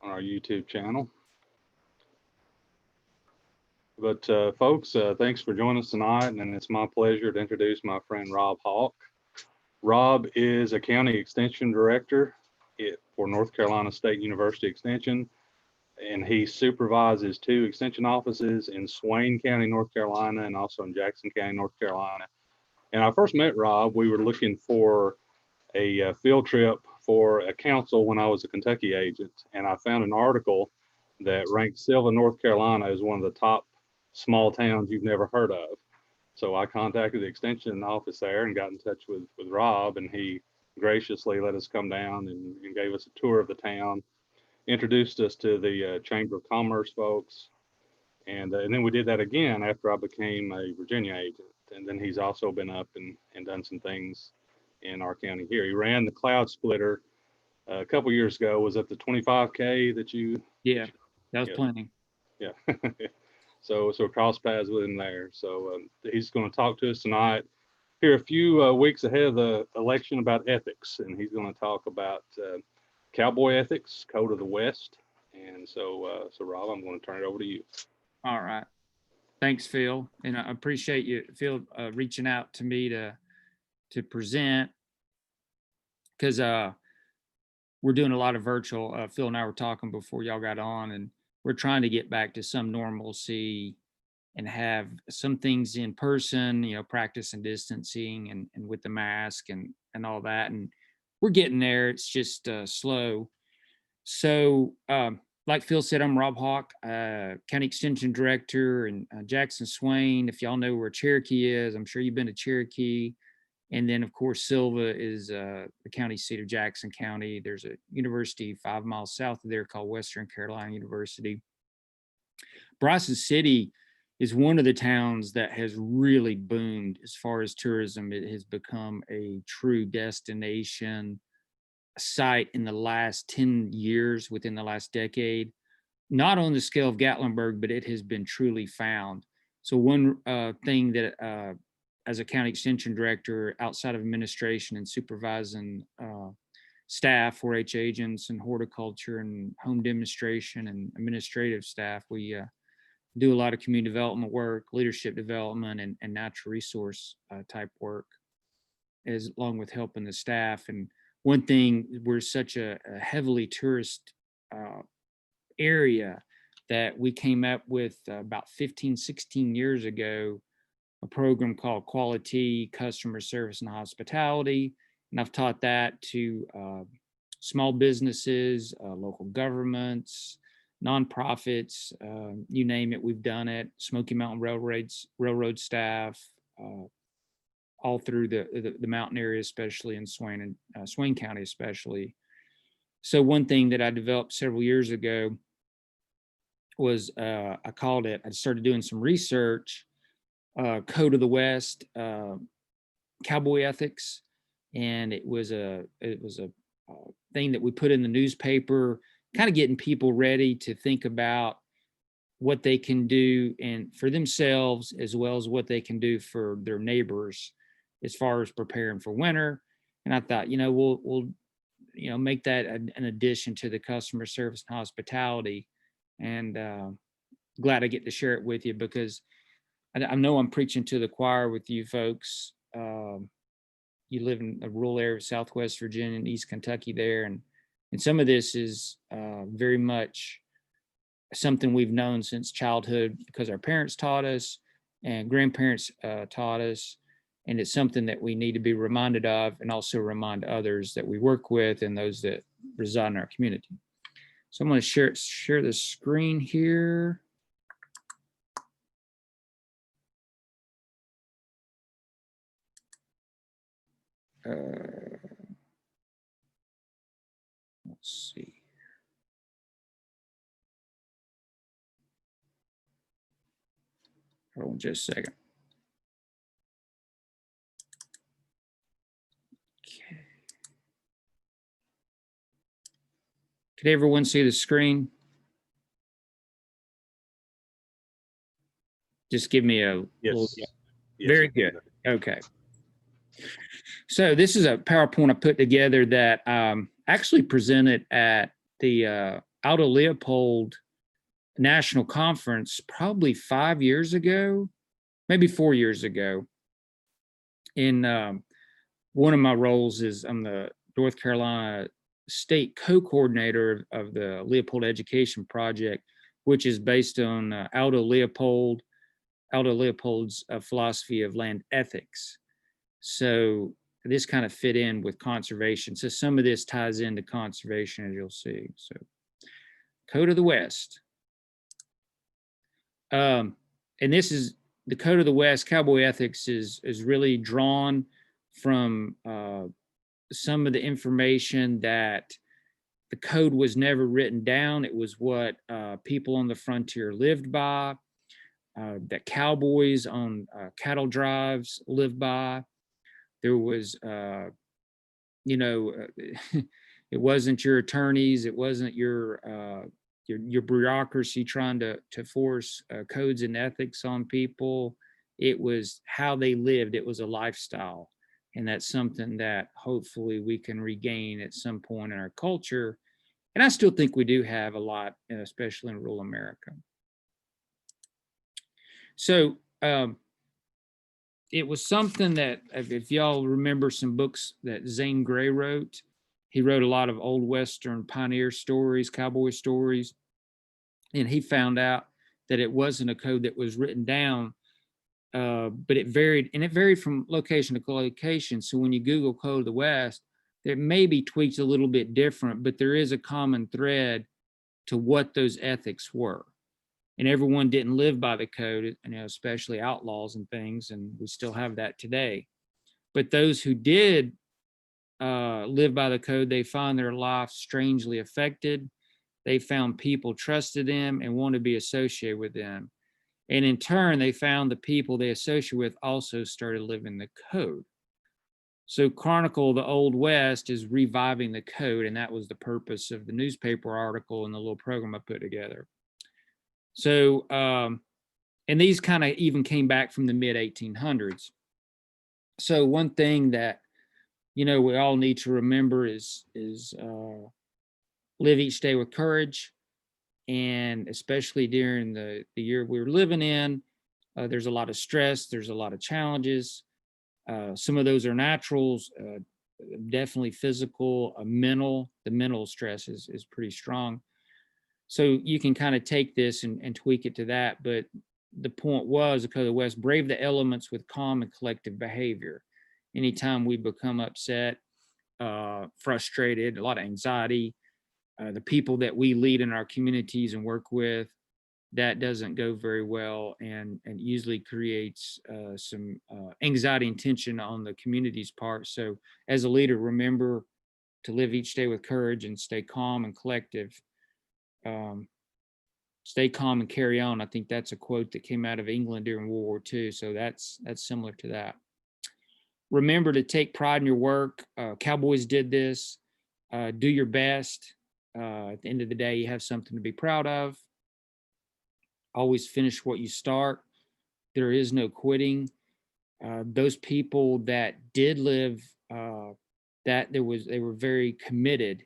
on our YouTube channel. But folks, thanks for joining us tonight, and it's my pleasure to introduce my friend Rob Hawk. Rob is a county extension director for North Carolina State University Extension, and he supervises 2 extension offices in Swain County, North Carolina, and also in Jackson County, North Carolina. And I first met Rob, we were looking for a field trip for a council when I was a Kentucky agent, and I found an article that ranked Sylva, North Carolina as one of the top small towns you've never heard of. So I contacted the extension office there and got in touch with Rob, and he graciously let us come down and gave us a tour of the town, introduced us to the Chamber of Commerce folks, and then we did that again after I became a Virginia agent. And then he's also been up and done some things in our county here. He ran the Cloud Splitter a couple years ago. Was it the 25K that you? Yeah, that was plenty. Yeah. So cross paths with him there. So he's going to talk to us tonight. Here a few weeks ahead of the election about ethics, and he's going to talk about cowboy ethics, code of the West. And so Rob, I'm going to turn it over to you. All right. Thanks, Phil. And I appreciate you, Phil, reaching out to me to present, because we're doing a lot of virtual. Phil and I were talking before y'all got on, and we're trying to get back to some normalcy and have some things in person, practice and distancing and with the mask and all that. And we're getting there. It's just slow. So like Phil said, I'm Rob Hawk, County Extension Director in Jackson Swain. If y'all know where Cherokee is, I'm sure you've been to Cherokee. And then, of course, Sylva is the county seat of Jackson County. There's a university 5 miles south of there called Western Carolina University. Bryson City is one of the towns that has really boomed as far as tourism. It has become a true destination site in the last 10 years, within the last decade. Not on the scale of Gatlinburg, but it has been truly found. So one thing that as a county extension director, outside of administration and supervising staff, 4-H agents and horticulture and home demonstration and administrative staff, we do a lot of community development work, leadership development, and natural resource type work, along with helping the staff. And one thing, we're such a heavily tourist area that we came up with about 15, 16 years ago, a program called Quality Customer Service and Hospitality. And I've taught that to small businesses, local governments, nonprofits, you name it, we've done it. Smoky Mountain railroad staff, all through the mountain area, especially in Swain and Swain County, especially. So one thing that I developed several years ago was I started doing some research, Code of the West, cowboy ethics, and it was a thing that we put in the newspaper, kind of getting people ready to think about what they can do and for themselves, as well as what they can do for their neighbors as far as preparing for winter. And I thought, we'll make that an addition to the customer service and hospitality. And glad I get to share it with you, because I know I'm preaching to the choir with you folks. You live in a rural area of Southwest Virginia and East Kentucky there. And some of this is very much something we've known since childhood, because our parents taught us and grandparents taught us. And it's something that we need to be reminded of, and also remind others that we work with and those that reside in our community. So I'm going to share the screen here. Let's see. Hold on just a second. Okay. Could everyone see the screen? Just give me a little. Yes. Very good. Okay. So this is a PowerPoint I put together that actually presented at the out of Leopold National Conference probably 5 years ago, maybe 4 years ago. In one of my roles is I'm the North Carolina State co-coordinator of the Leopold Education Project, which is based on Aldo Leopold's philosophy of land ethics. So this kind of fit in with conservation. So some of this ties into conservation, as you'll see. So Code of the West. And this is the Code of the West. Cowboy ethics is really drawn from some of the information that the code was never written down. It was what people on the frontier lived by, that cowboys on cattle drives lived by. There was, you know, it wasn't your attorneys, it wasn't your bureaucracy trying to force codes and ethics on people. It was how they lived. It was a lifestyle. And that's something that hopefully we can regain at some point in our culture. And I still think we do have a lot, especially in rural America. So it was something that, if y'all remember some books that Zane Gray wrote, he wrote a lot of old Western pioneer stories, cowboy stories. And he found out that it wasn't a code that was written down, but it varied, and it varied from location to location. So when you Google Code of the West, it may be tweaked a little bit different, but there is a common thread to what those ethics were. And everyone didn't live by the code, you know, especially outlaws and things, and we still have that today. But those who did live by the code, they found their life strangely affected. They found people trusted them and wanted to be associated with them. And in turn, they found the people they associated with also started living the code. So Chronicle of the Old West is reviving the code, and that was the purpose of the newspaper article and the little program I put together. So, and these kind of even came back from the mid 1800s. So one thing that, you know, we all need to remember is live each day with courage. And especially during the year we're living in, there's a lot of stress, there's a lot of challenges. Some of those are naturals, definitely physical, mental. The mental stress is pretty strong. So you can kind of take this and tweak it to that. But the point was, the Code of the West, brave the elements with calm and collective behavior. Anytime we become upset, frustrated, a lot of anxiety, the people that we lead in our communities and work with, that doesn't go very well, and usually creates some anxiety and tension on the community's part. So as a leader, remember to live each day with courage and stay calm and collective. Stay calm and carry on. I think that's a quote that came out of England during World War II. So that's similar to that. Remember to take pride in your work. Cowboys did this. Do your best. At the end of the day, you have something to be proud of. Always finish what you start. There is no quitting. Those people that did live, they were very committed.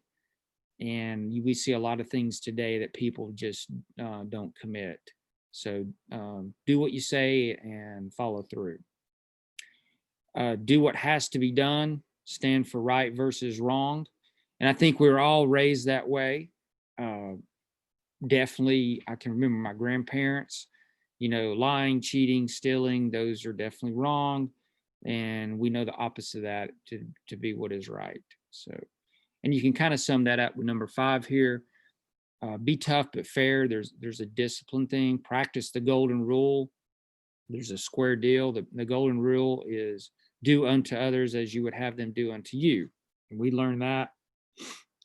And we see a lot of things today that people just don't commit. So do what you say and follow through. Do what has to be done. Stand for right versus wrong. And I think we were all raised that way. Definitely, I can remember my grandparents, you know, lying, cheating, stealing, those are definitely wrong. And we know the opposite of that to be what is right. So, and you can kind of sum that up with number 5 here. Be tough but fair. There's a discipline thing. Practice the golden rule. There's a square deal. The golden rule is do unto others as you would have them do unto you. And we learned that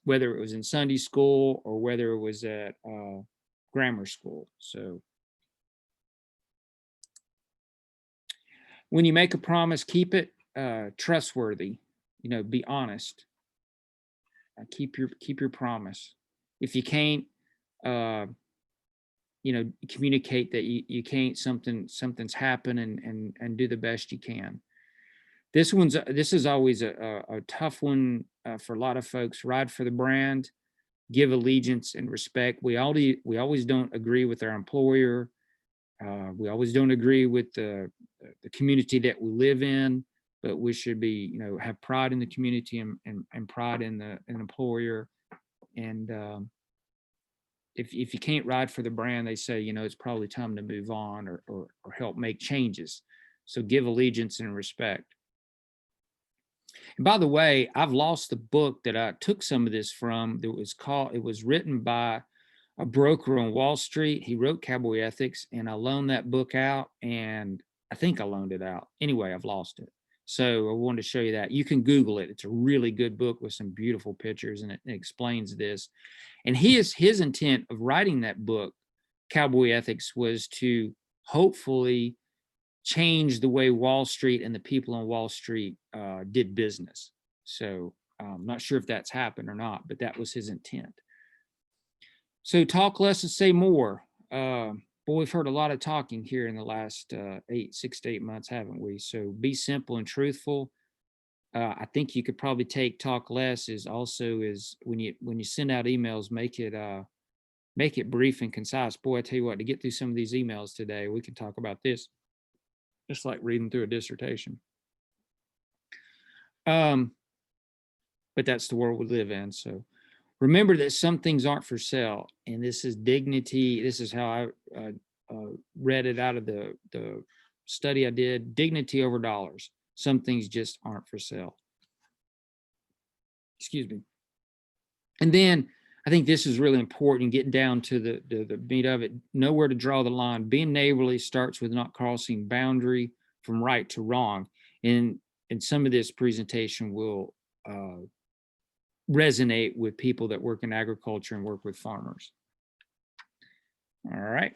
whether it was in Sunday school or whether it was at grammar school. So when you make a promise, keep it. Trustworthy, you know, be honest. Keep your promise. If you can't, you know, communicate that you can't, something's happened, and do the best you can. This is always a tough one for a lot of folks. Ride for the brand. give allegiance and respect. We always don't agree with our employer. We always don't agree with the community that we live in, but we should be, have pride in the community and pride in the employer. And if you can't ride for the brand, they say, it's probably time to move on or help make changes. So give allegiance and respect. And by the way, I've lost the book that I took some of this from. It was written by a broker on Wall Street. He wrote Cowboy Ethics, and I loaned that book out, and I think I loaned it out. Anyway, I've lost it. So I wanted to show you that. You can Google it. It's a really good book with some beautiful pictures, and it explains this. And his intent of writing that book, Cowboy Ethics, was to hopefully change the way Wall Street and the people on Wall Street did business. So I'm not sure if that's happened or not, but that was his intent. So talk less and say more. Boy, we've heard a lot of talking here in the last 6 to 8 months, haven't we? So be simple and truthful. I think you could probably take talk less is when you send out emails, make it brief and concise. Boy, I tell you what, to get through some of these emails today, we can talk about this. Just like reading through a dissertation. But that's the world we live in. So remember that some things aren't for sale, and this is dignity. This is how I read it out of the study I did. Dignity over dollars. Some things just aren't for sale. Excuse me. And then I think this is really important, getting down to the meat of it. Know where to draw the line. Being neighborly starts with not crossing boundary from right to wrong. And some of this presentation will resonate with people that work in agriculture and work with farmers. All right.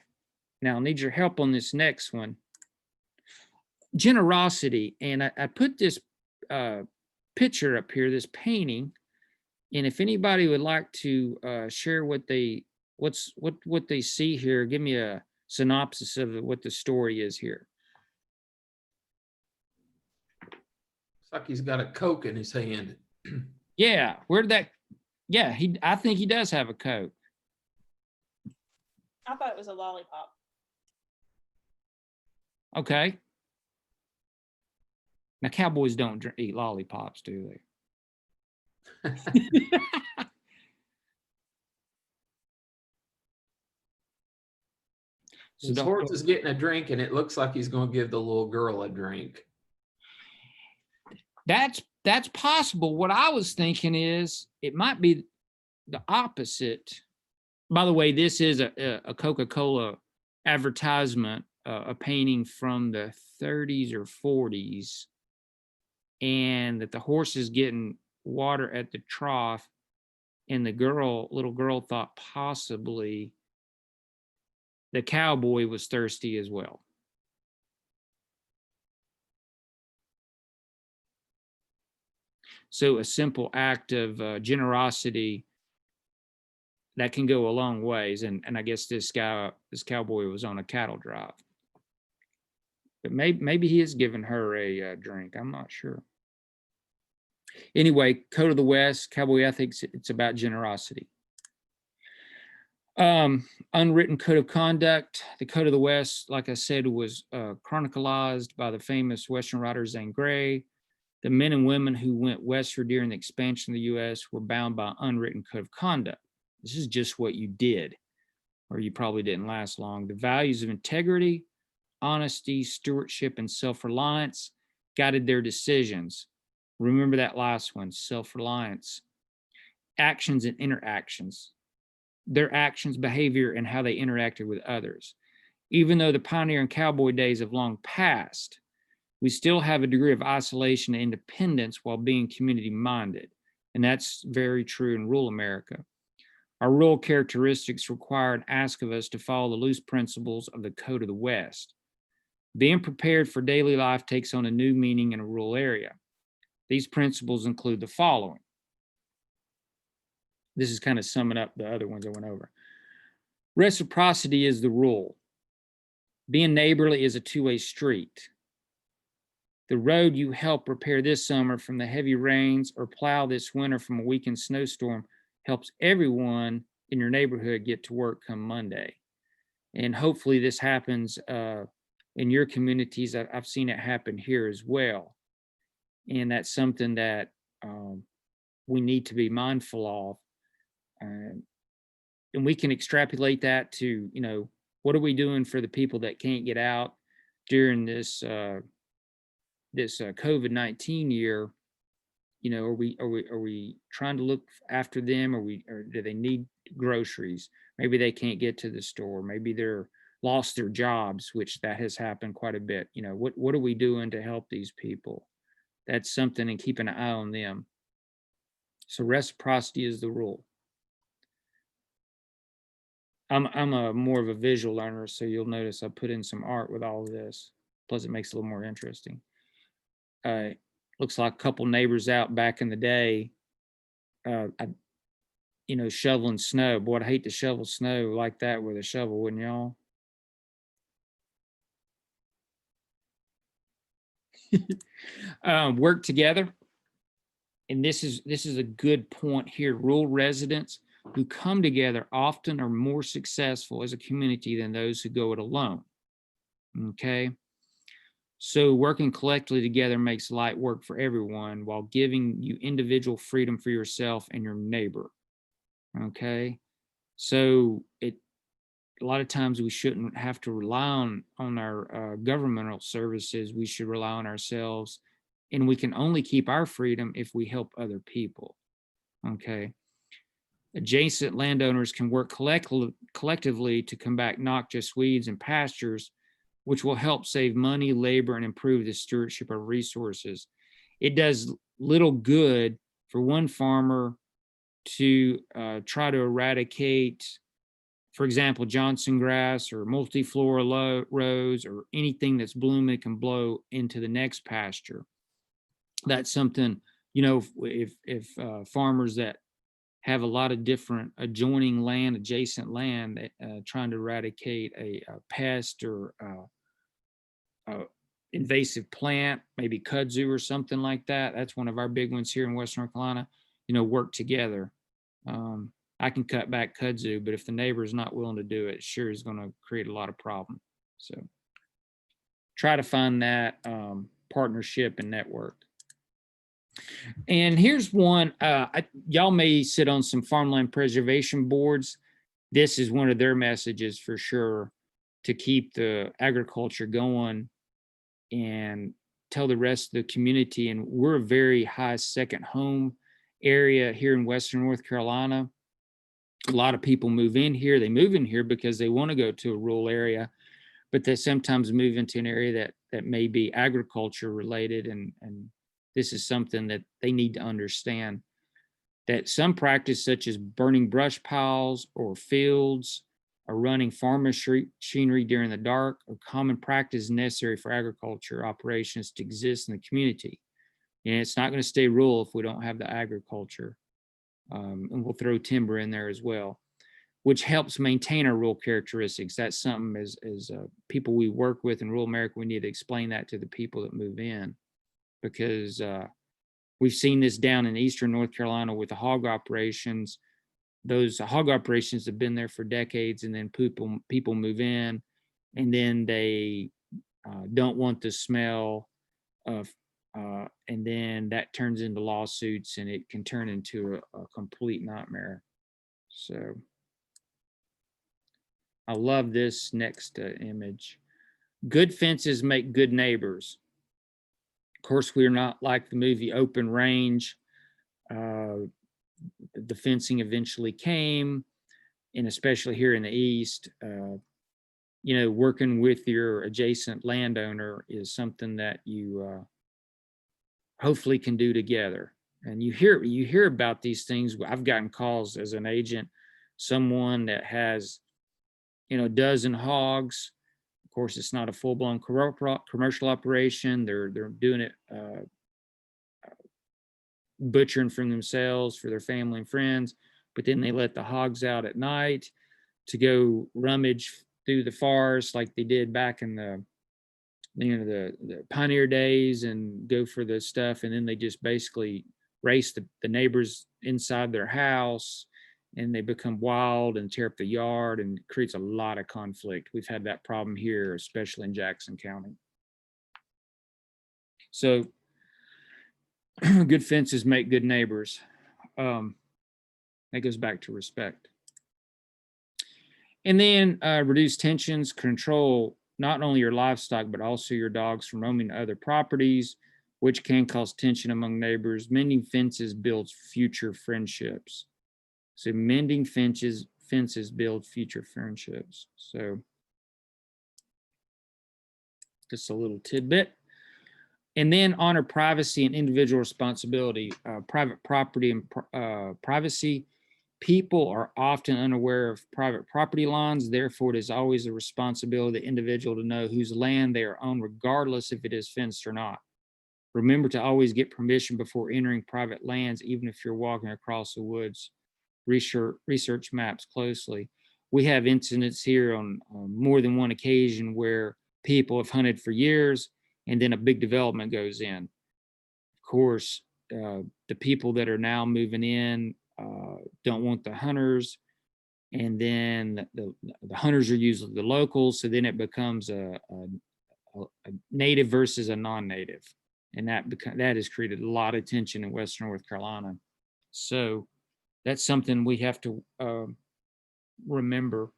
Now I need your help on this next one. Generosity. And I put this picture up here, this painting. And if anybody would like to share what they see here, give me a synopsis of what the story is here. It's like he's got a Coke in his hand. Yeah, I think he does have a Coke. I thought it was a lollipop. Okay. Now, cowboys don't eat lollipops, do they? His horse is getting a drink, and it looks like he's going to give the little girl a drink. That's possible. What I was thinking is it might be the opposite. By the way, this is a Coca-Cola advertisement, a painting from the 30s or 40s, and that the horse is getting water at the trough, and the little girl thought possibly the cowboy was thirsty as well. So a simple act of generosity that can go a long ways. And I guess this cowboy was on a cattle drive. But maybe he is giving her a drink. I'm not sure. Anyway, Code of the West, Cowboy Ethics, it's about generosity. Unwritten code of conduct. The Code of the West, like I said, was chronicled by the famous Western writer Zane Gray. The men and women who went westward during the expansion of the U.S. were bound by unwritten code of conduct. This is just what you did, or you probably didn't last long. The values of integrity, honesty, stewardship, and self-reliance guided their decisions. Remember that last one, self-reliance. Actions and interactions. Their actions, behavior, and how they interacted with others. Even though the pioneer and cowboy days have long passed, we still have a degree of isolation and independence while being community-minded. And that's very true in rural America. Our rural characteristics require and ask of us to follow the loose principles of the Code of the West. Being prepared for daily life takes on a new meaning in a rural area. These principles include the following. This is kind of summing up the other ones I went over. Reciprocity is the rule. Being neighborly is a two-way street. The road you help repair this summer from the heavy rains or plow this winter from a weekend snowstorm helps everyone in your neighborhood get to work come Monday. And hopefully this happens in your communities. I've seen it happen here as well. And that's something that we need to be mindful of. And we can extrapolate that to, what are we doing for the people that can't get out during this COVID-19 year? Are we trying to look after them, or do they need groceries? Maybe they can't get to the store. Maybe they're lost their jobs, which that has happened quite a bit. What are we doing to help these people? That's something, and keep an eye on them. So reciprocity is the rule. I'm a more of a visual learner, so you'll notice I put in some art with all of this. Plus, it makes it a little more interesting. Looks like a couple neighbors out back in the day, shoveling snow. Boy, I'd hate to shovel snow like that with a shovel, wouldn't y'all? Work together. And this is a good point here. Rural residents who come together often are more successful as a community than those who go it alone. Okay. So working collectively together makes light work for everyone while giving you individual freedom for yourself and your neighbor. Okay. So a lot of times we shouldn't have to rely on our governmental services. We should rely on ourselves, and we can only keep our freedom if we help other people. Okay. Adjacent landowners can work collectively to combat noxious weeds and pastures, which will help save money, labor, and improve the stewardship of resources. It does little good for one farmer to try to eradicate, for example, Johnson grass or multiflora rose or anything that's blooming can blow into the next pasture. That's something, if farmers that have a lot of different adjoining land, adjacent land, trying to eradicate a pest or invasive plant, maybe kudzu or something like that. That's one of our big ones here in Western North Carolina. Work together. I can cut back kudzu, but if the neighbor is not willing to do it, sure is going to create a lot of problem. So try to find that partnership and network. And here's one, y'all may sit on some farmland preservation boards. This is one of their messages for sure, to keep the agriculture going and tell the rest of the community. And we're a very high second home area here in Western North Carolina. A lot of people move in here. They move in here because they want to go to a rural area, but they sometimes move into an area that may be agriculture related. And this is something that they need to understand, that some practice such as burning brush piles or fields or running farm machinery during the dark are common practice necessary for agriculture operations to exist in the community. And it's not going to stay rural if we don't have the agriculture. And we'll throw timber in there as well, which helps maintain our rural characteristics. That's something as people we work with in rural America, we need to explain that to the people that move in, because we've seen this down in Eastern North Carolina with the hog operations. Those hog operations have been there for decades, and then people move in, and then they don't want the smell of, and then that turns into lawsuits, and it can turn into a complete nightmare. So I love this next image. Good fences make good neighbors. Of course, we're not like the movie Open Range. The fencing eventually came, and especially here in the East, working with your adjacent landowner is something that you hopefully can do together. And you hear about these things. I've gotten calls as an agent, someone that has, a dozen hogs. Of course, it's not a full-blown commercial operation. They're doing it butchering from themselves for their family and friends, but then they let the hogs out at night to go rummage through the forest like they did back in the pioneer days and go for the stuff, and then they just basically race the neighbors inside their house. and they become wild and tear up the yard, and it creates a lot of conflict. We've had that problem here, especially in Jackson County. So good fences make good neighbors. That goes back to respect. And then reduce tensions, control not only your livestock, but also your dogs from roaming other properties, which can cause tension among neighbors. Mending fences builds future friendships. So mending fences build future friendships. So just a little tidbit. And then honor privacy and individual responsibility, private property and privacy. People are often unaware of private property lines. Therefore, it is always the responsibility of the individual to know whose land they are on, regardless if it is fenced or not. Remember to always get permission before entering private lands, even if you're walking across the woods. Research maps closely. We have incidents here on more than one occasion where people have hunted for years and then a big development goes in. Of course, the people that are now moving in don't want the hunters, and then the hunters are usually the locals, so then it becomes a native versus a non-native, and that has created a lot of tension in Western North Carolina. So that's something we have to remember.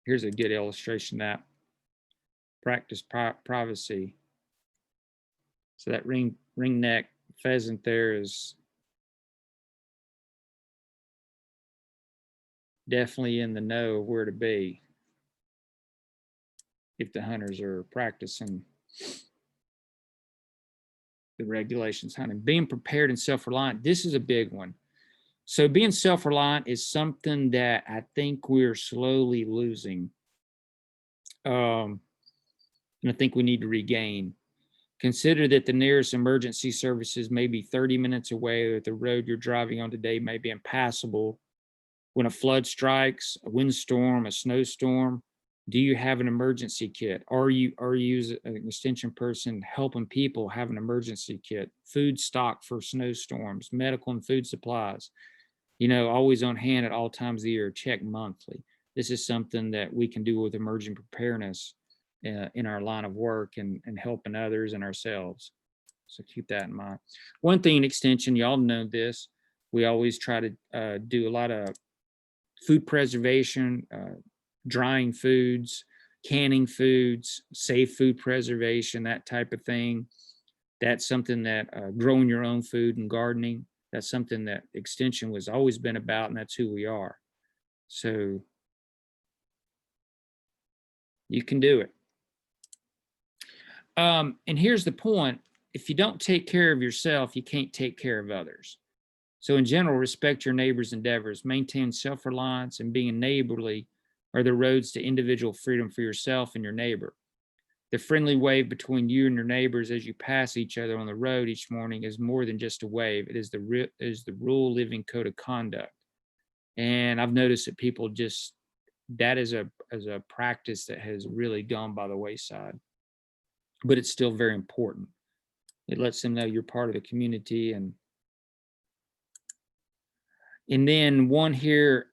Here's a good illustration of that. Practice privacy. So that ringneck pheasant there is definitely in the know of where to be if the hunters are practicing the regulations hunting. Being prepared and self-reliant. This is a big one. So being self-reliant is something that I think we're slowly losing. And I think we need to regain. Consider that the nearest emergency services may be 30 minutes away, or the road you're driving on today may be impassable. When a flood strikes, a windstorm, a snowstorm, do you have an emergency kit? Are you as an extension person helping people have an emergency kit? Food stock for snowstorms, medical and food supplies, always on hand at all times of the year, check monthly. This is something that we can do with emergent preparedness in our line of work and helping others and ourselves. So keep that in mind. One thing in extension, y'all know this, we always try to do a lot of food preservation, drying foods, canning foods, safe food preservation, that type of thing. That's something that growing your own food and gardening, that's something that extension was always been about, and that's who we are. So you can do it. And here's the point. If you don't take care of yourself, you can't take care of others. So in general, respect your neighbor's endeavors, maintain self-reliance, and being neighborly are the roads to individual freedom for yourself and your neighbor. The friendly wave between you and your neighbors as you pass each other on the road each morning is more than just a wave. It is the rule living code of conduct. And I've noticed that people that is a practice that has really gone by the wayside. But it's still very important. It lets them know you're part of the community. And then one here,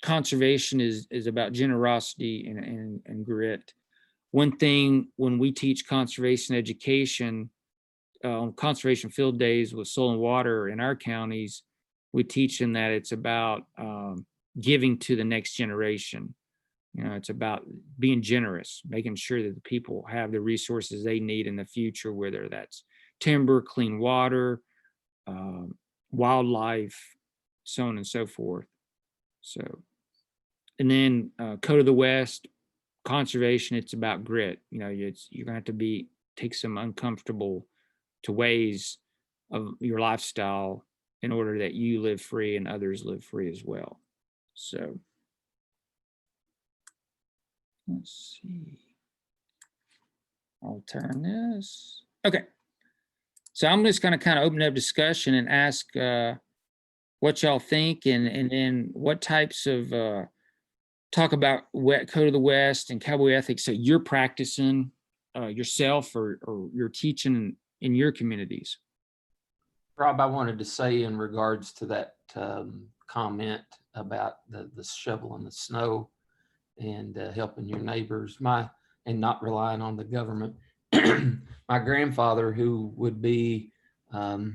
conservation is about generosity and grit. One thing when we teach conservation education, on conservation field days with soil and water in our counties, we teach them that it's about giving to the next generation. It's about being generous, making sure that the people have the resources they need in the future, whether that's timber, clean water, wildlife, so on and so forth. So, and then Code of the West, conservation, it's about grit. You're gonna have to take some uncomfortable ways of your lifestyle in order that you live free and others live free as well. So let's see. I'll turn this. Okay. So I'm just going to kind of open up discussion and ask what y'all think, and then what types of talk about Code of the West and Cowboy ethics that you're practicing yourself or you're teaching in your communities. Rob, I wanted to say in regards to that comment about the shovel in the snow and helping your neighbors, and not relying on the government. My grandfather, who would be, I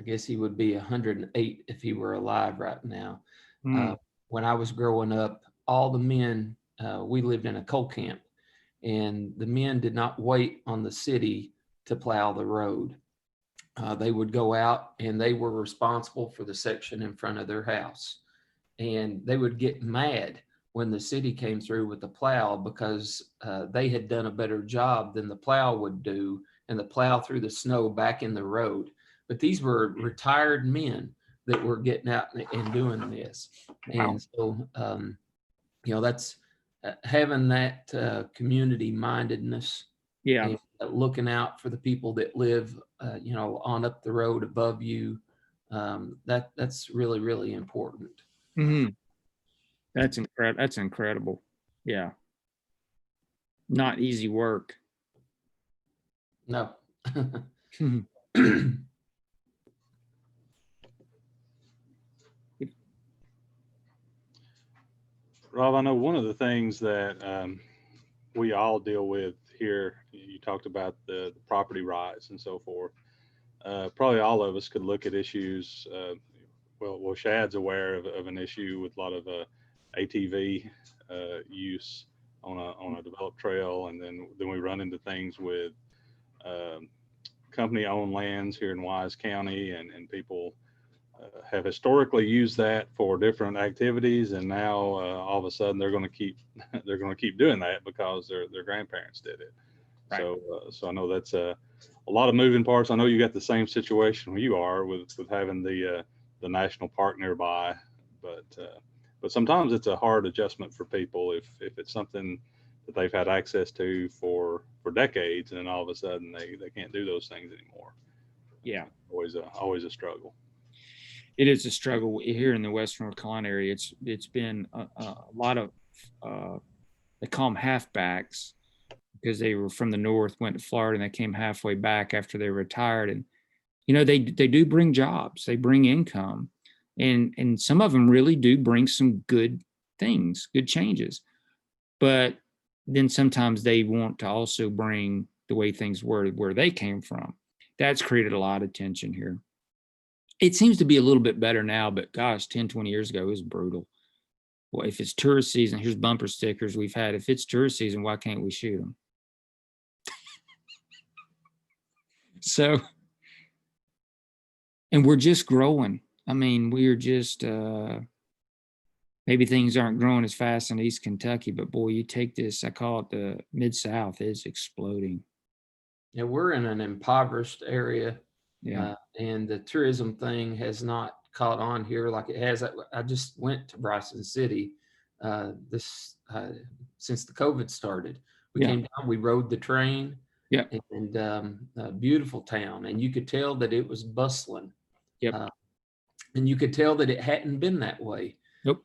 guess he would be 108 if he were alive right now. Mm. When I was growing up, all the men, we lived in a coal camp, and the men did not wait on the city to plow the road. They would go out and they were responsible for the section in front of their house. And they would get mad when the city came through with the plow because they had done a better job than the plow would do, and the plow threw the snow back in the road. But these were retired men that were getting out and doing this. Wow. And so, that's having that community mindedness. Yeah. And looking out for the people that live, on up the road above you. That's really, really important. Mm-hmm. That's incredible. Yeah. Not easy work. No. Rob, I know one of the things that we all deal with here, you talked about the property rights and so forth. Probably all of us could look at issues. Well, Shad's aware of an issue with a lot of ATV use on a developed trail, and then we run into things with company-owned lands here in Wise County, and people have historically used that for different activities, and now all of a sudden they're going to keep doing that because their grandparents did it. Right. So I know that's a lot of moving parts. I know you got the same situation where you are with having the national park nearby, but sometimes it's a hard adjustment for people if it's something that they've had access to for decades, and then all of a sudden they can't do those things anymore. Yeah, always a struggle. It is a struggle here in the Western North Carolina area. It's been a lot of they call them halfbacks because they were from the north, went to Florida, and they came halfway back after they retired. And they do bring jobs, they bring income, and some of them really do bring some good things, good changes. But then sometimes they want to also bring the way things were where they came from. That's created a lot of tension here. It seems to be a little bit better now, but gosh, 10, 20 years ago, it was brutal. Well, if it's tourist season, here's bumper stickers we've had. If it's tourist season, why can't we shoot them? So, and we're just growing. I mean, we're just, maybe things aren't growing as fast in East Kentucky, but boy, you take this, I call it the Mid-South, it's exploding. Yeah, we're in an impoverished area. Yeah. And the tourism thing has not caught on here like it has. I just went to Bryson City since the COVID started. We came down, we rode the train. Yeah. And a beautiful town. And you could tell that it was bustling. Yep. And you could tell that it hadn't been that way. Nope.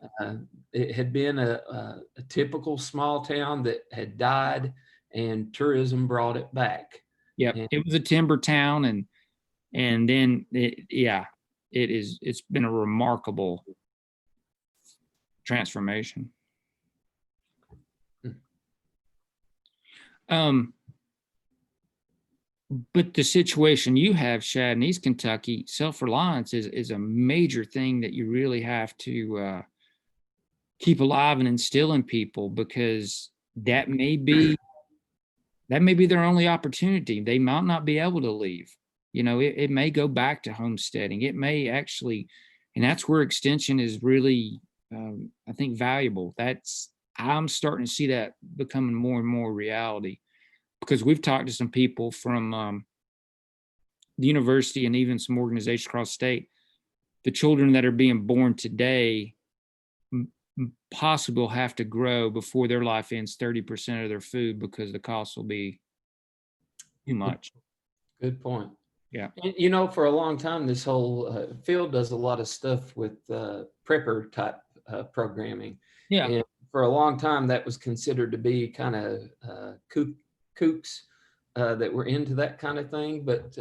It had been a typical small town that had died, and tourism brought it back. Yeah, it was a timber town, and then it's been a remarkable transformation. But the situation you have, Shad, in East Kentucky, self-reliance is a major thing that you really have to keep alive and instill in people, because that may be their only opportunity. They might not be able to leave. It may go back to homesteading. It may actually, and that's where extension is really, I think, valuable. I'm starting to see that becoming more and more reality, because we've talked to some people from the university and even some organizations across the state. The children that are being born today possibly will have to grow before their life ends 30% of their food, because the cost will be too much. Good point. Yeah. And, for a long time, this whole field does a lot of stuff with prepper type programming. Yeah. And for a long time, that was considered to be kind of kooks that were into that kind of thing. But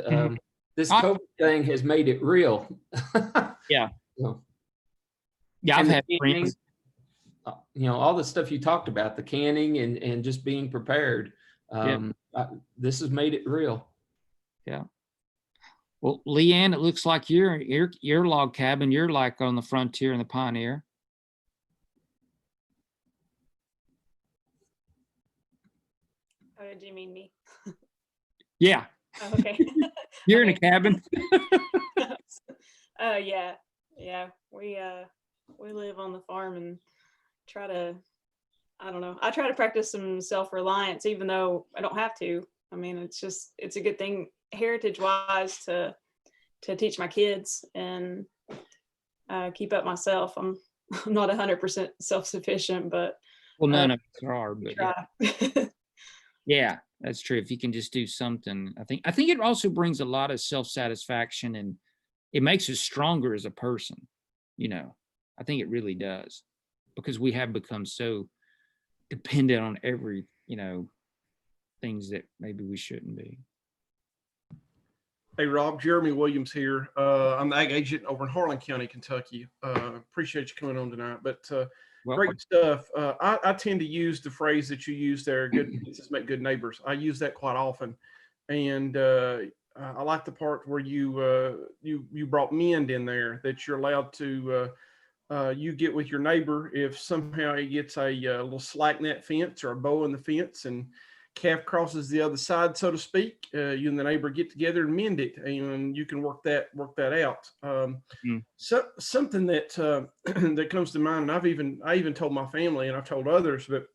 This I- COVID thing has made it real. Yeah. So, Yeah, I've and the had canning, friends. all the stuff you talked about, the canning and just being prepared. Yeah. This has made it real. Yeah. Well, Leanne, it looks like your log cabin, you're like on the frontier and the pioneer. Oh, do you mean me? Yeah. Oh, okay. You're in a Okay. cabin. Yeah. Yeah. We live on the farm and I don't know. I try to practice some self-reliance, even though I don't have to. I mean, it's a good thing heritage wise to teach my kids and keep up myself. I'm not 100% self-sufficient, but Well, none of us are, we but yeah. try. Yeah, that's true. If you can just do something, I think it also brings a lot of self-satisfaction and it makes us stronger as a person. I think it really does because we have become so dependent on every, things that maybe we shouldn't be. Hey, Rob, Jeremy Williams here. I'm the ag agent over in Harlan County, Kentucky. Appreciate you coming on tonight, but Well, great stuff. I tend to use the phrase that you use there, good fences make good neighbors. I use that quite often. And I like the part where you brought mend in there, that you're allowed to, you get with your neighbor if somehow he gets a little slack net fence or a bow in the fence and calf crosses the other side, so to speak. You and the neighbor get together and mend it, and you can work that out. So something that that comes to mind, and I even told my family, and I've told others, but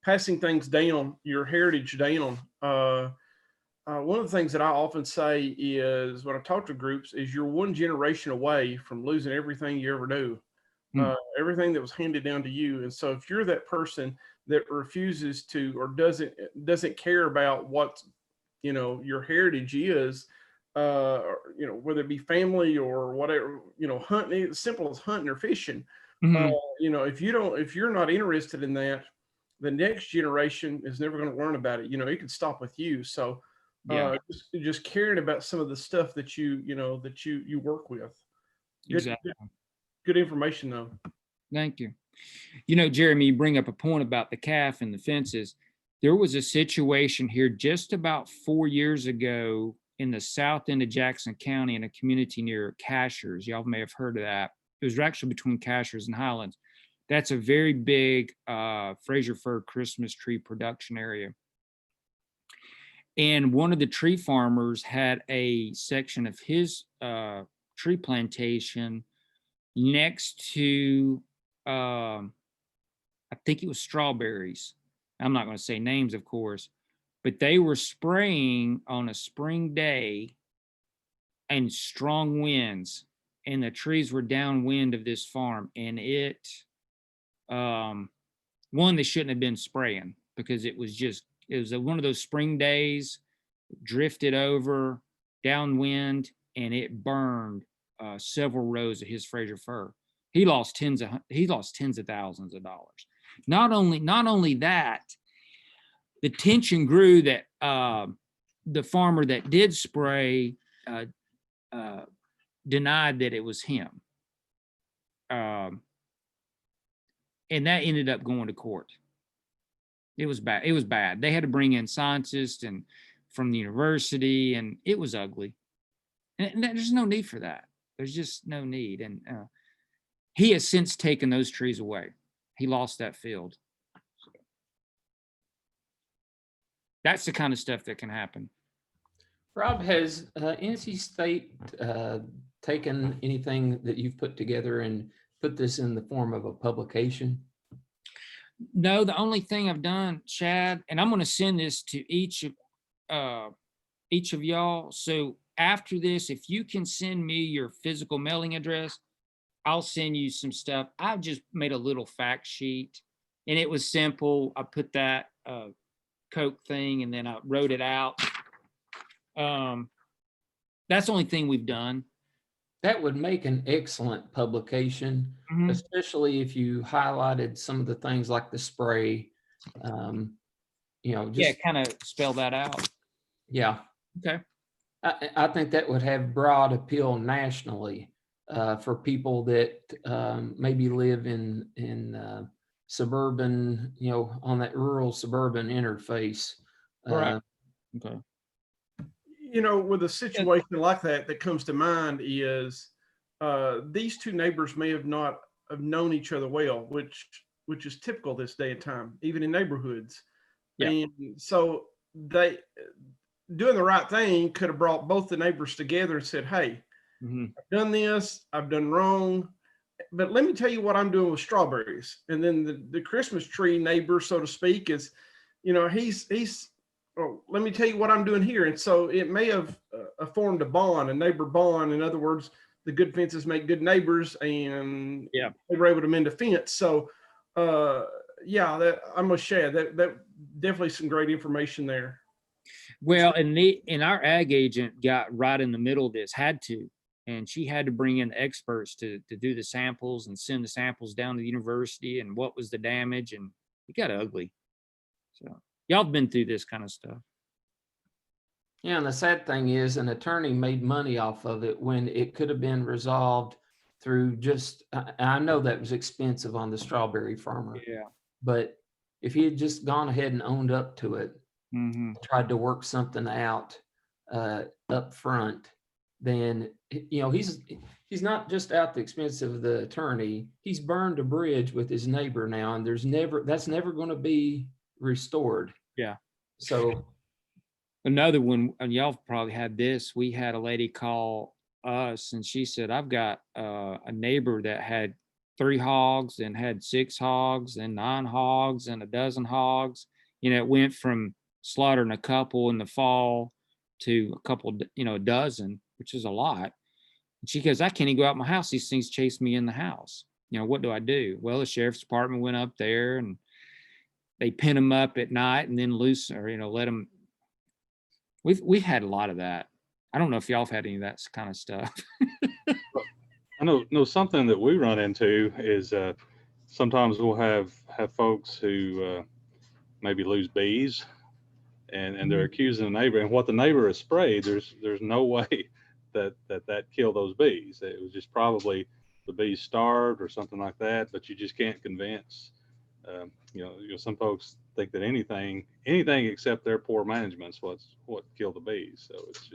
passing things down, your heritage down. One of the things that I often say is when I talk to groups is you're one generation away from losing everything you ever knew, everything that was handed down to you. And so if you're that person that refuses to or doesn't care about what your heritage is, whether it be family or whatever, hunting, as simple as hunting or fishing, if you're not interested in that, the next generation is never going to learn about it. It could stop with you. So yeah, just caring about some of the stuff that you work with. exactly. Good information though. Thank you. Jeremy, you bring up a point about the calf and the fences. There was a situation here just about 4 years ago in the south end of Jackson County in a community near Cashers. Y'all may have heard of that. It was actually between Cashers and Highlands. That's a very big Fraser fir Christmas tree production area. And one of the tree farmers had a section of his tree plantation next to, I think it was strawberries. I'm not going to say names, of course, but they were spraying on a spring day and strong winds, and the trees were downwind of this farm. And they shouldn't have been spraying because it was one of those spring days, drifted over downwind, and it burned several rows of his Fraser fir. He lost tens of thousands of dollars. Not only that, the tension grew that the farmer that did spray denied that it was him. And that ended up going to court. It was bad. It was bad. They had to bring in scientists and from the university, and it was ugly. And there's no need for that. There's just no need. And he has since taken those trees away. He lost that field. So that's the kind of stuff that can happen. Rob, has NC State taken anything that you've put together and put this in the form of a publication? No, the only thing I've done, Chad, and I'm going to send this to each of y'all. So after this, if you can send me your physical mailing address, I'll send you some stuff. I just made a little fact sheet, and it was simple. I put that Coke thing, and then I wrote it out. That's the only thing we've done. That would make an excellent publication, especially if you highlighted some of the things like the spray. Just kind of spell that out. Yeah. Okay. I think that would have broad appeal nationally for people that maybe live in suburban, on that rural suburban interface. Correct. Okay. With a situation like that comes to mind is these two neighbors may have not have known each other well, which is typical this day and time, even in neighborhoods. Yeah. And so they doing the right thing could have brought both the neighbors together and said, hey, I've done this, I've done wrong, but let me tell you what I'm doing with strawberries. And then the Christmas tree neighbor, so to speak, is, he's oh, let me tell you what I'm doing here. And so it may have formed a neighbor bond. In other words, the good fences make good neighbors, and they were able to mend a fence. So that I must share that definitely some great information there. Well, and our ag agent got right in the middle of this, had to, and she had to bring in experts to do the samples and send the samples down to the university and what was the damage, and it got ugly. So y'all have been through this kind of stuff. Yeah, and the sad thing is an attorney made money off of it when it could have been resolved through just, I know that was expensive on the strawberry farmer. Yeah. But if he had just gone ahead and owned up to it, tried to work something out up front, then he's not just out the expense of the attorney. He's burned a bridge with his neighbor now, and that's never going to be restored. Yeah. So another one, and y'all probably had this. We had a lady call us, and she said, "I've got a neighbor that had 3 hogs and had 6 hogs and 9 hogs and a dozen hogs. It went from slaughtering a couple in the fall to a couple, a dozen, which is a lot." And she goes, "I can't even go out my house. These things chase me in the house. What do I do?" Well, the sheriff's department went up there and they pin them up at night and then loose, or let them. We've had a lot of that. I don't know if y'all have had any of that kind of stuff. I know something that we run into is sometimes we'll have folks who maybe lose bees, and they're accusing the neighbor, and what the neighbor has sprayed, there's no way that killed those bees. It was just probably the bees starved or something like that, but you just can't convince. Some folks think that anything except their poor management's what killed the bees. So it's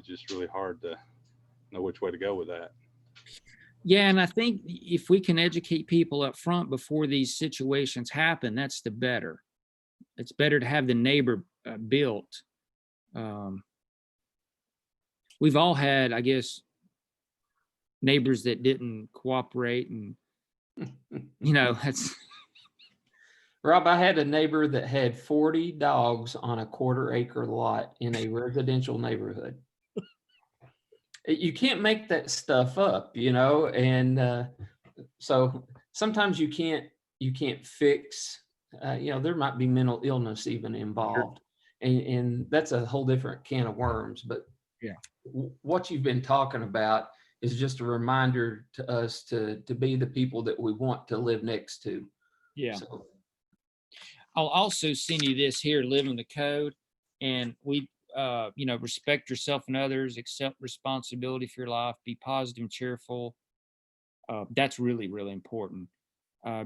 just really hard to know which way to go with that. Yeah, and I think if we can educate people up front before these situations happen, that's the better. It's better to have the neighbor built. We've all had, I guess, neighbors that didn't cooperate, and that's. Rob, I had a neighbor that had 40 dogs on a 1/4 acre lot in a residential neighborhood. You can't make that stuff up, and so sometimes you can't fix, there might be mental illness even involved, and that's a whole different can of worms. But yeah, what you've been talking about is just a reminder to us to be the people that we want to live next to. Yeah. So, I'll also send you this here, Living the Code, and we, respect yourself and others, accept responsibility for your life, be positive and cheerful. That's really, really important.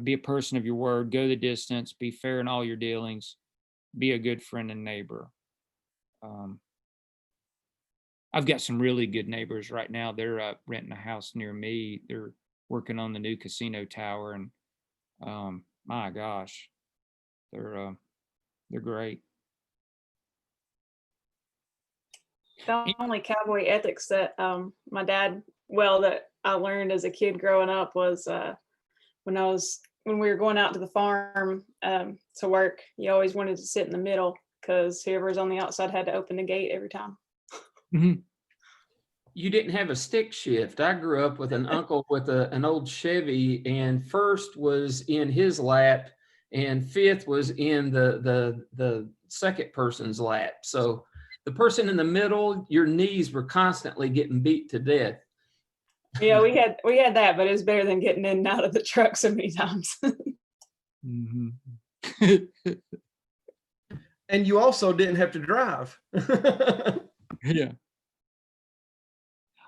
Be a person of your word, go the distance, be fair in all your dealings, be a good friend and neighbor. I've got some really good neighbors right now. They're renting a house near me. They're working on the new casino tower, and my gosh, they're great. The only cowboy ethics that my dad, that I learned as a kid growing up was when we were going out to the farm to work, you always wanted to sit in the middle because whoever's on the outside had to open the gate every time. You didn't have a stick shift. I grew up with an uncle with an old Chevy, and first was in his lap and fifth was in the second person's lap. So the person in the middle, your knees were constantly getting beat to death. Yeah, we had that, but it was better than getting in and out of the truck so many times. And you also didn't have to drive. Yeah.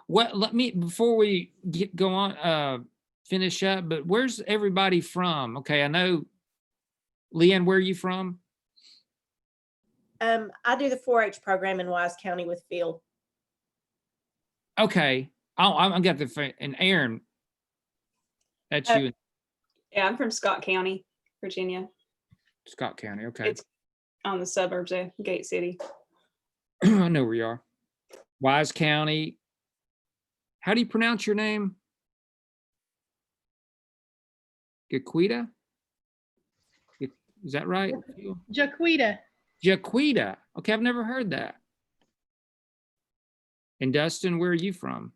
Well, let me, before we go on, finish up, but where's everybody from? Okay, I know, Leanne, where are you from? I do the 4-H program in Wise County with Phil. Okay, I got and Aaron, that's you in Yeah, I'm from Scott County, Virginia. Scott County. Okay, It's on the suburbs of Gate City. I know where you are. Wise County. How do you pronounce your name? Jaquita? Is that right? Jaquita. Jaquita. Okay, I've never heard that. And Dustin, where are you from?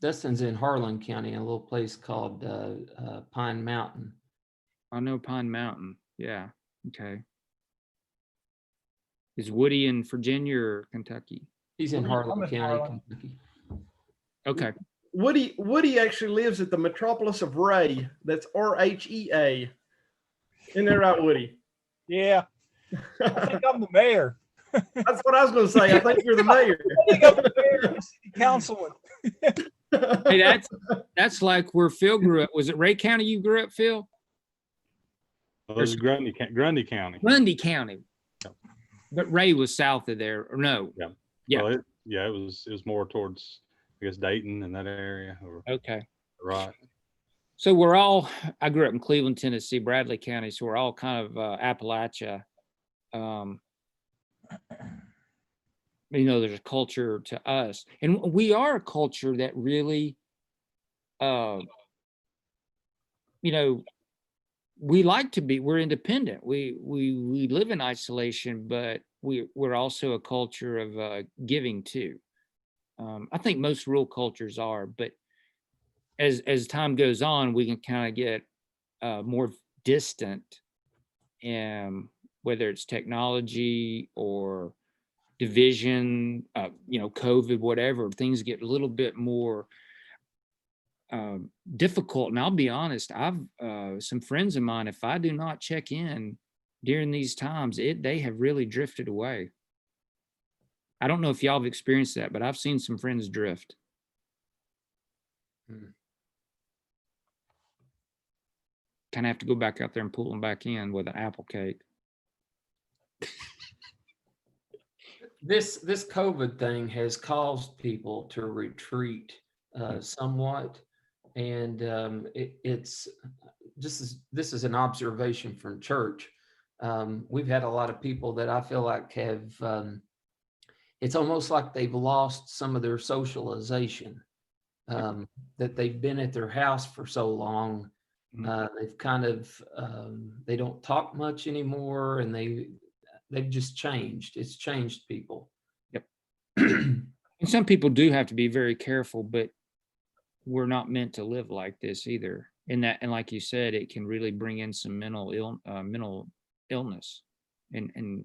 Dustin's in Harlan County, a little place called Pine Mountain. I know Pine Mountain. Yeah. Okay. Is Woody in Virginia or Kentucky? He's in I'm Harlan in County, Harlan. Kentucky. Okay. Woody actually lives at the metropolis of Ray. That's RHEA. Isn't that right, Woody? Yeah, I think I'm the mayor. That's what I was going to say. I think you're the mayor. I think I'm the mayor and the city councilman. Hey, that's like where Phil grew up. Was it Ray County you grew up, Phil? Well, it was Grundy County. Grundy County. Yep. But Ray was south of there, or no? Yeah. Yeah. Well, it was more towards, I guess, Dayton and that area. Okay. Right. So I grew up in Cleveland, Tennessee, Bradley County. So we're all kind of Appalachia. There's a culture to us, and we are a culture that really, we like to be, we're independent. We live in isolation, but we're also a culture of giving too. I think most rural cultures are, but as time goes on, we can kind of get more distant, whether it's technology or division, COVID, whatever, things get a little bit more difficult. And I'll be honest, I've some friends of mine, if I do not check in during these times, they have really drifted away. I don't know if y'all have experienced that, but I've seen some friends drift. Kind of have to go back out there and pull them back in with an apple cake. This COVID thing has caused people to retreat somewhat, and this is an observation from church. We've had a lot of people that I feel like have it's almost like they've lost some of their socialization, that they've been at their house for so long. They've kind of they don't talk much anymore, and they've just changed. It's changed people. Yep. And some people do have to be very careful, but we're not meant to live like this either. And like you said, it can really bring in some mental illness, and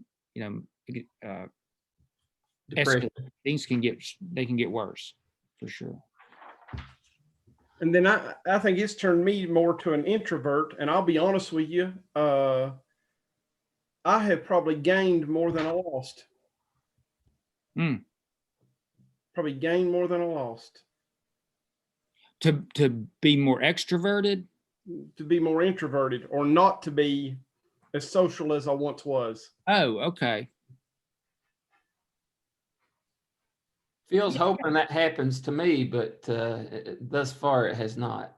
Depression. things can get worse for sure. And then I think it's turned me more to an introvert. And I'll be honest with you, I have probably gained more than I lost. Probably gained more than I lost. To be more extroverted? To be more introverted, or not to be as social as I once was. Oh, okay. Phil's hoping that happens to me, but thus far it has not.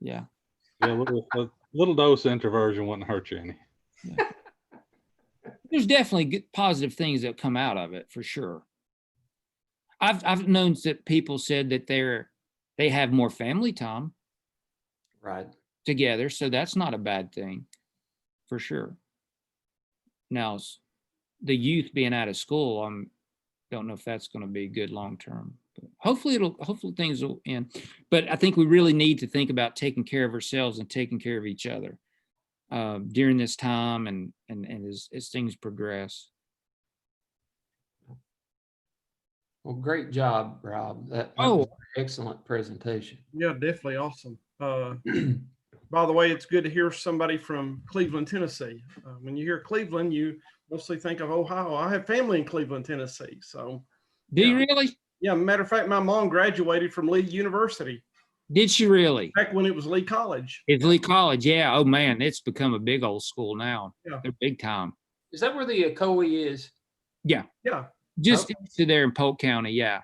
Yeah. Yeah, a little dose of introversion wouldn't hurt you any. Yeah. There's definitely good, positive things that come out of it for sure. I've known that people said that they have more family time, right, together, so that's not a bad thing, for sure. Now, the youth being out of school, don't know if that's going to be good long term. But hopefully things will end. But I think we really need to think about taking care of ourselves and taking care of each other during this time and as things progress. Well, great job, Rob. That was an excellent presentation. Yeah, definitely awesome. by the way, it's good to hear somebody from Cleveland, Tennessee. When you hear Cleveland, you mostly think of Ohio. I have family in Cleveland, Tennessee. So, Do you yeah. really? Yeah, matter of fact, my mom graduated from Lee University Did she really? back when it was Lee College. It's Lee College, yeah. Oh man, it's become a big old school now. Yeah. They're big time. Is that where the Ocoee is? Yeah, Yeah. just Okay. east of there in Polk County. Yeah.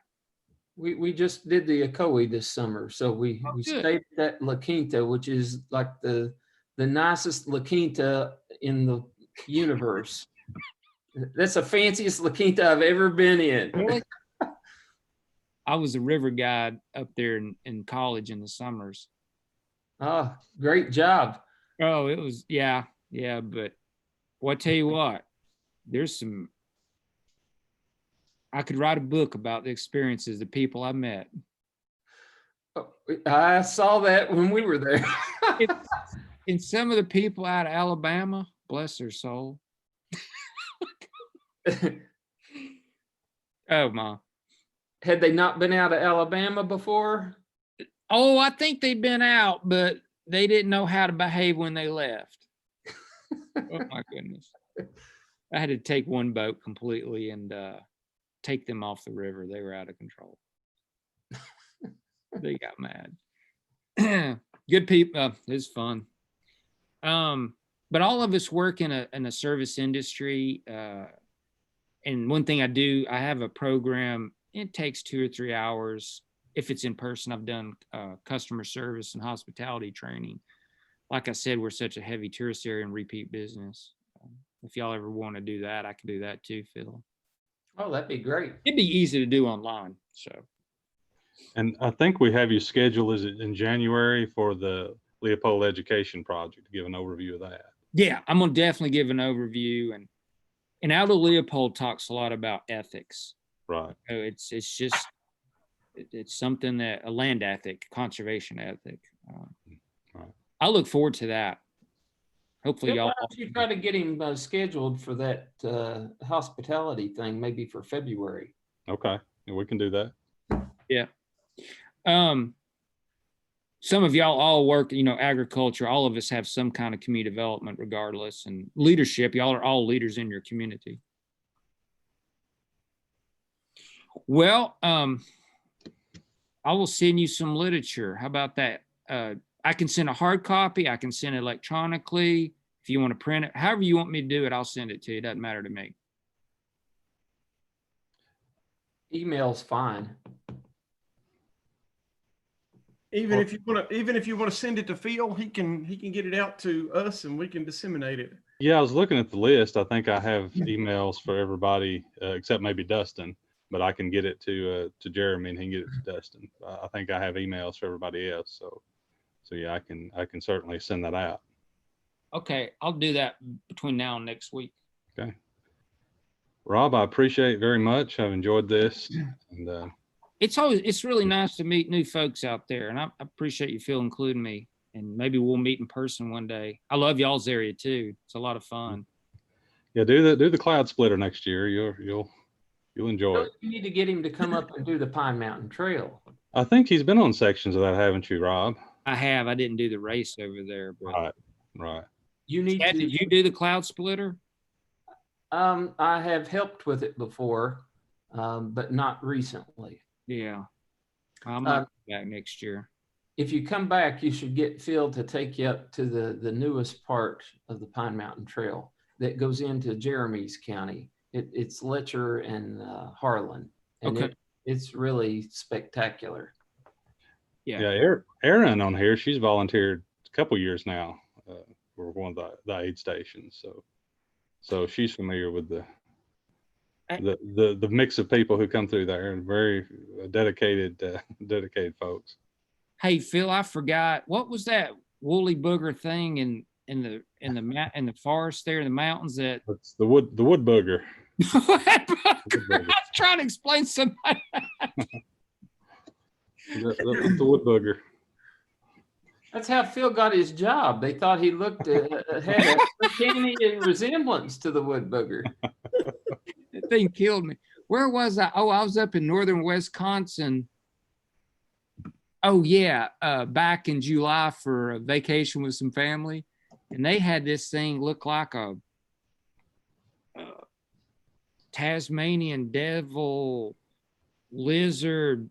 We just did the Ocoee this summer, so we Oh, good. stayed at La Quinta, which is like the nicest La Quinta in the universe. That's the fanciest La Quinta I've ever been in. Really? I was a river guide up there in college in the summers. Oh, great job. Oh, it was, yeah. But well, I tell you what, I could write a book about the experiences, the people I met. I saw that when we were there. And some of the people out of Alabama, bless their soul. Oh my. Had they not been out of Alabama before? Oh, I think they'd been out, but they didn't know how to behave when they left. Oh my goodness. I had to take one boat completely and take them off the river. They were out of control. They got mad. Good people. It's fun. But all of us work in a service industry. And one thing I do, I have a program. It takes 2 or 3 hours. If it's in person, I've done customer service and hospitality training. Like I said, we're such a heavy tourist area and repeat business. If y'all ever want to do that, I can do that too, Phil. Oh, that'd be great. It'd be easy to do online. So. And I think we have you scheduled, is it in January, for the Leopold Education Project, to give an overview of that? Yeah, I'm gonna definitely give an overview, and Aldo Leopold talks a lot about ethics. Right. So it's something that a land ethic, conservation ethic. Right. I look forward to that. Hopefully, Yeah, y'all. why don't you try to get him scheduled for that hospitality thing, maybe for February. Okay. Yeah, we can do that. Yeah. Some of y'all all work, agriculture. All of us have some kind of community development regardless, and leadership. Y'all are all leaders in your community. Well, I will send you some literature. How about that? I can send a hard copy. I can send it electronically. If you want to print it, however you want me to do it, I'll send it to you. It doesn't matter to me. Email's fine. Even if you want to send it to Phil, he can get it out to us and we can disseminate it. Yeah, I was looking at the list. I think I have emails for everybody except maybe Dustin, but I can get it to Jeremy and he can get it to Dustin. I think I have emails for everybody else. So yeah, I can certainly send that out. Okay, I'll do that between now and next week. Okay. Rob, I appreciate it very much. I've enjoyed this. And It's really nice to meet new folks out there, and I appreciate you, Phil, including me. And maybe we'll meet in person one day. I love y'all's area too. It's a lot of fun. yeah, do the cloud splitter next year. You'll enjoy it. You need to get him to come up and do the Pine Mountain Trail. I think he's been on sections of that, haven't you, Rob? I have. I didn't do the race over there, but Right. You need Chad, to. did you do the cloud splitter? I have helped with it before, but not recently. Yeah, I might be back next year. If you come back, you should get Phil to take you up to the newest part of the Pine Mountain Trail that goes into Jeremy's County. It's Letcher and Harlan, and Okay. it's really spectacular. Yeah, Erin on here, she's volunteered a couple years now for one of the aid stations. So she's familiar with the mix of people who come through there, and very dedicated folks. Hey, Phil, I forgot, what was that woolly booger thing in the forest there in the mountains that It's the wood booger. I was trying to explain something. That's the wood booger. That's how Phil got his job. They thought he looked had a uncanny resemblance to the wood booger. That thing killed me. Where was I? Oh, I was up in northern Wisconsin. Oh yeah, back in July for a vacation with some family, and they had this thing look like a Tasmanian devil lizard